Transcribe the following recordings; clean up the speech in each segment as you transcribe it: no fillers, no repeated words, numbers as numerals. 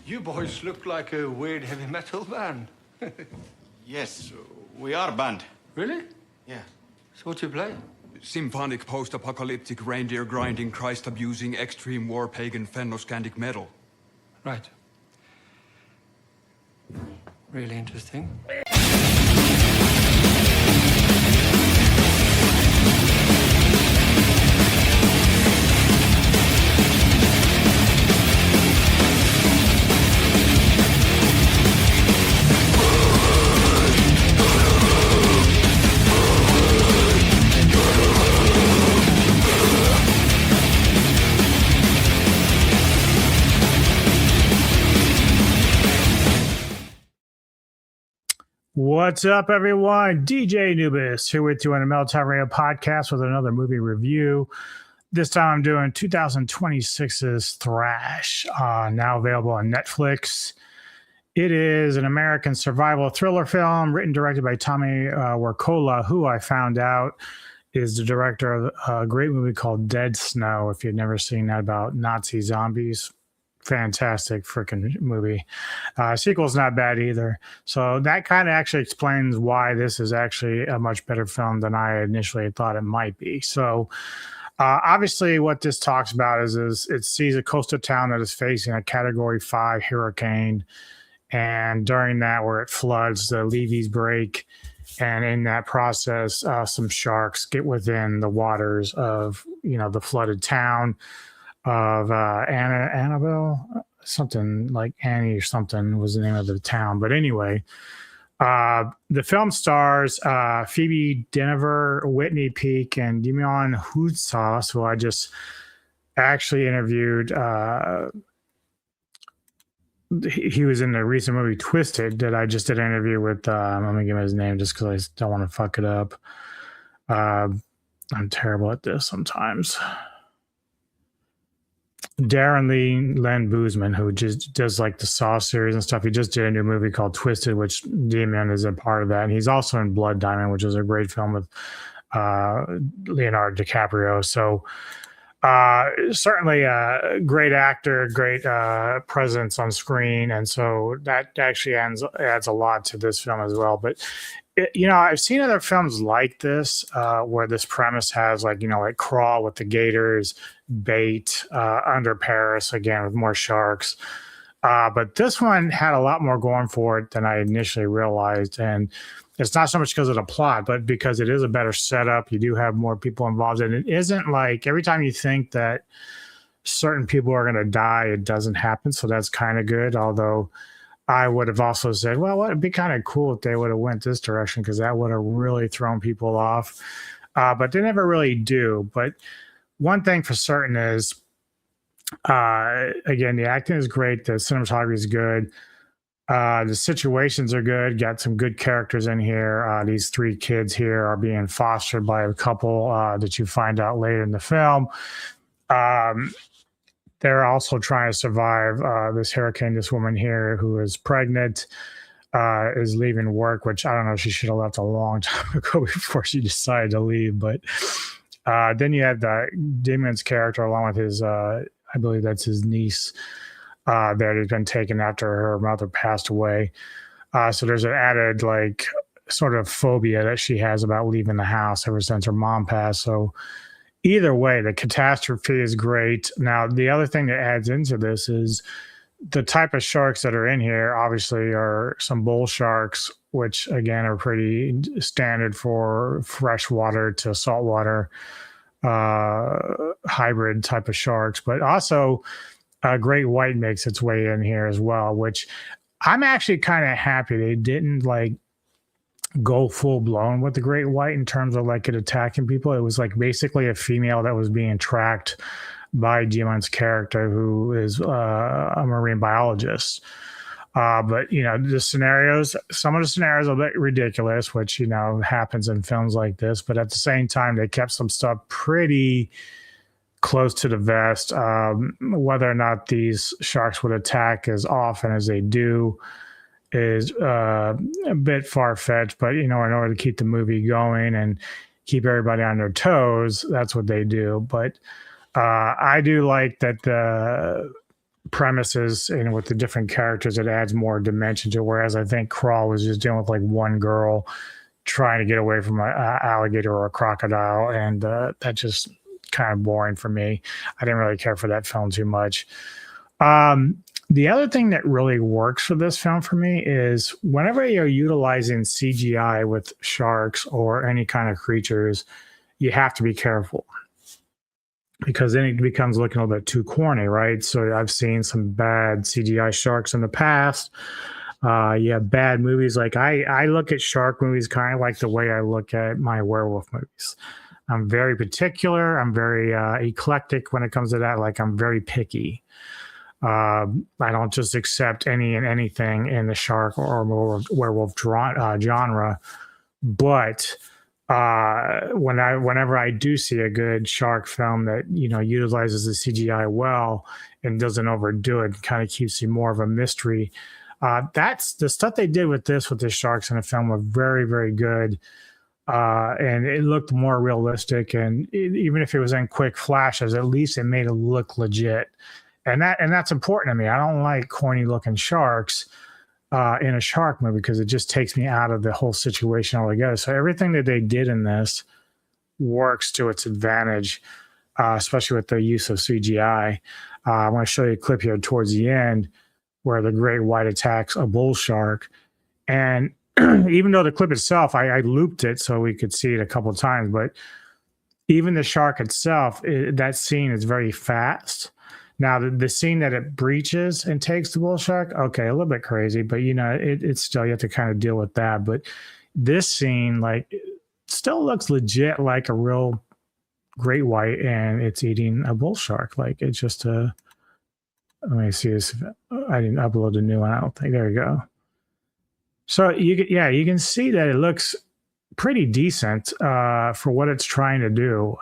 You boys look like a weird heavy metal band. Yes, we are a band. Really? Yeah. So what do you play? Symphonic post-apocalyptic reindeer-grinding, Christ-abusing, extreme war pagan Fennoscandic metal. Right. Really interesting. What's up, everyone? DJ Anubis here with you on the Meltdown Radio podcast with another movie review. This time I'm doing 2026's Thrash, now available on Netflix. It is an American survival thriller film written and directed by Tommy Wirkola, who I found out is the director of a great movie called Dead Snow. If you've never seen that, about Nazi zombies. Fantastic freaking movie. Sequel's not bad either. So that kind of actually explains why this is actually a much better film than I initially thought it might be. So obviously what this talks about is it sees a coastal town that is facing a Category 5 hurricane. And during that, where it floods, the levees break. And in that process, some sharks get within the waters of, the flooded town of Annabelle, something like Annie or something was the name of the town. But anyway, the film stars Phoebe Dynevor, Whitney Peak, and Demian Houdsas, who I just actually interviewed. He was in the recent movie Twisted that I just did an interview with. Let me give him his name just because I don't want to fuck it up. I'm terrible at this sometimes. Darren Len Boozman, who just does like the Saw series and stuff. He just did a new movie called Twisted, which Demian is a part of that. And he's also in Blood Diamond, which is a great film with Leonardo DiCaprio. So certainly a great actor, great presence on screen. And so that actually adds a lot to this film as well. But I've seen other films like this where this premise has like Crawl with the gators, Bait, Under Paris, again with more sharks. But this one had a lot more going for it than I initially realized. And it's not so much because of the plot, but because it is a better setup. You do have more people involved. And it isn't like every time you think that certain people are going to die, it doesn't happen. So that's kind of good. Although I would have also said, well, it'd be kind of cool if they would have went this direction, because that would have really thrown people off. But they never really do. But one thing for certain is, again, the acting is great. The cinematography is good. The situations are good. Got some good characters in here. These three kids here are being fostered by a couple that you find out later in the film. They're also trying to survive this hurricane. This woman here who is pregnant is leaving work, which I don't know. She should have left a long time ago before she decided to leave. But then you have Demian's character along with his, I believe that's his niece, that has been taken after her mother passed away. So there's an added like sort of phobia that she has about leaving the house ever since her mom passed. So either way, the catastrophe is great. Now, the other thing that adds into this is the type of sharks that are in here obviously are some bull sharks, which again are pretty standard for freshwater to saltwater hybrid type of sharks. But also a great white makes its way in here as well, which I'm actually kind of happy they didn't like go full blown with the great white in terms of like it attacking people. It was like basically a female that was being tracked by Demian's character, who is a marine biologist. But the scenarios, some of the scenarios are a bit ridiculous, which happens in films like this. But at the same time, they kept some stuff pretty close to the vest. Whether or not these sharks would attack as often as they do is a bit far-fetched, but in order to keep the movie going and keep everybody on their toes, that's what they do. But I do like that the premises and with the different characters, it adds more dimension to it. Whereas I think Crawl was just dealing with like one girl trying to get away from an alligator or a crocodile, and that just kind of boring for me. I didn't really care for that film too much. The other thing that really works for this film for me is whenever you're utilizing CGI with sharks or any kind of creatures, you have to be careful because then it becomes looking a little bit too corny, right? So I've seen some bad CGI sharks in the past. You have bad movies. Like I look at shark movies kind of like the way I look at my werewolf movies. I'm very particular. I'm very eclectic when it comes to that. Like I'm very picky. I don't just accept any and anything in the shark or werewolf genre. But whenever I do see a good shark film that utilizes the CGI well and doesn't overdo it, kind of keeps you more of a mystery. That's the stuff they did with the sharks in the film were very, very good. And it looked more realistic. And even if it was in quick flashes, at least it made it look legit. And that's important to me. I don't like corny looking sharks in a shark movie because it just takes me out of the whole situation altogether. So everything that they did in this works to its advantage, especially with the use of CGI. I want to show you a clip here towards the end where the great white attacks a bull shark. And even though the clip itself, I looped it so we could see it a couple of times, but even the shark itself, that scene is very fast. Now, the scene that it breaches and takes the bull shark, okay, a little bit crazy, but it's still, you have to kind of deal with that. But this scene, like, it still looks legit like a real great white, and it's eating a bull shark. Like, it's just let me see this. I didn't upload a new one. I don't think. There you go. So you can see that it looks pretty decent for what it's trying to do.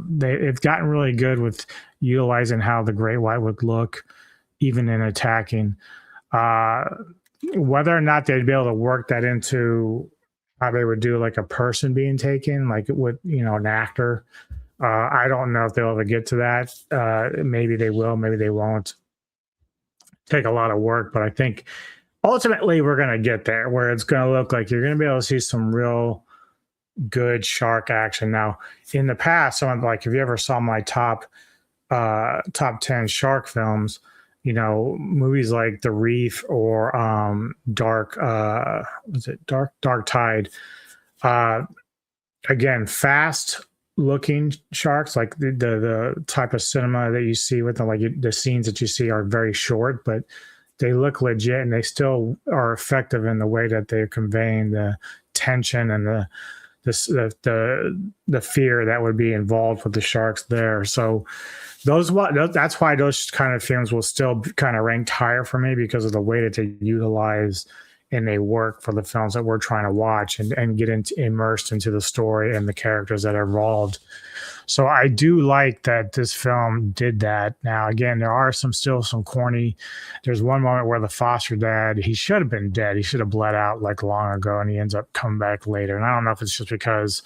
They've gotten really good with utilizing how the great white would look, even in attacking. Whether or not they'd be able to work that into how they would do like a person being taken, like with an actor. I don't know if they'll ever get to that. Maybe they will, maybe they won't. Take a lot of work, but I think ultimately we're going to get there where it's going to look like you're going to be able to see some real good shark action. Now, in the past, if you ever saw my top 10 shark films, movies like The Reef or Dark Tide. Again, fast looking sharks, like the type of cinema that you see with them, like the scenes that you see are very short, but they look legit and they still are effective in the way that they're conveying the tension and the fear that would be involved with the sharks there. So that's why those kind of films will still kind of rank higher for me, because of the way that they utilize and they work for the films that we're trying to watch and get immersed into the story and the characters that are involved. So I do like that this film did that. Now, again, there are still some corny. There's one moment where the foster dad, he should have been dead. He should have bled out like long ago, and he ends up coming back later. And I don't know if it's just because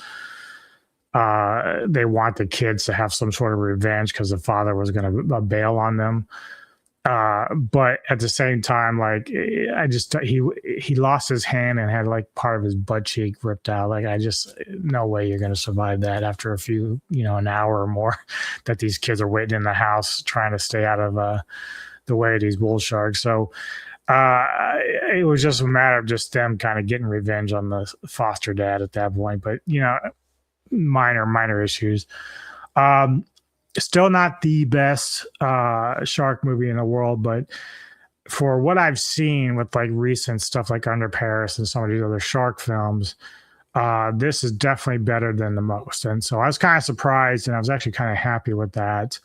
they want the kids to have some sort of revenge because the father was going to bail on them. But at the same time, like he lost his hand and had like part of his butt cheek ripped out. Like no way you're going to survive that after an hour or more that these kids are waiting in the house trying to stay out of the way of these bull sharks. So it was just a matter of just them kind of getting revenge on the foster dad at that point. But minor issues. Still not the best shark movie in the world, but for what I've seen with like recent stuff like Under Paris and some of these other shark films, this is definitely better than the most. And so I was kind of surprised, and I was actually kind of happy with that.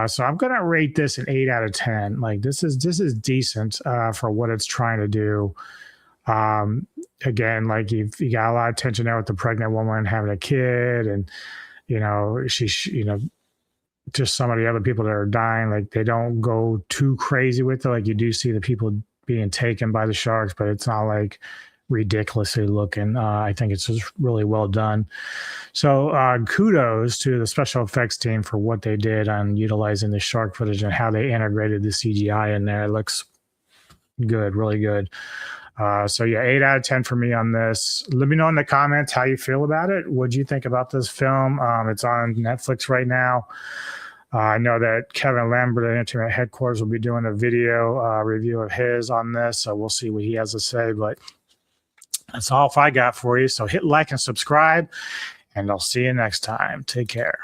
So I'm going to rate this an 8 out of 10. Like this is decent for what it's trying to do. Again, like you got a lot of tension there with the pregnant woman having a kid, and just some of the other people that are dying, like they don't go too crazy with it. Like you do see the people being taken by the sharks, but it's not like ridiculously looking. I think it's just really well done. So kudos to the special effects team for what they did on utilizing the shark footage and how they integrated the CGI in there. It looks good, really good. So yeah, 8 out of 10 for me on this. Let me know in the comments how you feel about it. What do you think about this film? It's on Netflix right now. I know that Kevin Lambert at Internet Headquarters will be doing a video review of his on this, so we'll see what he has to say. But that's all I got for you. So hit like and subscribe, and I'll see you next time. Take care.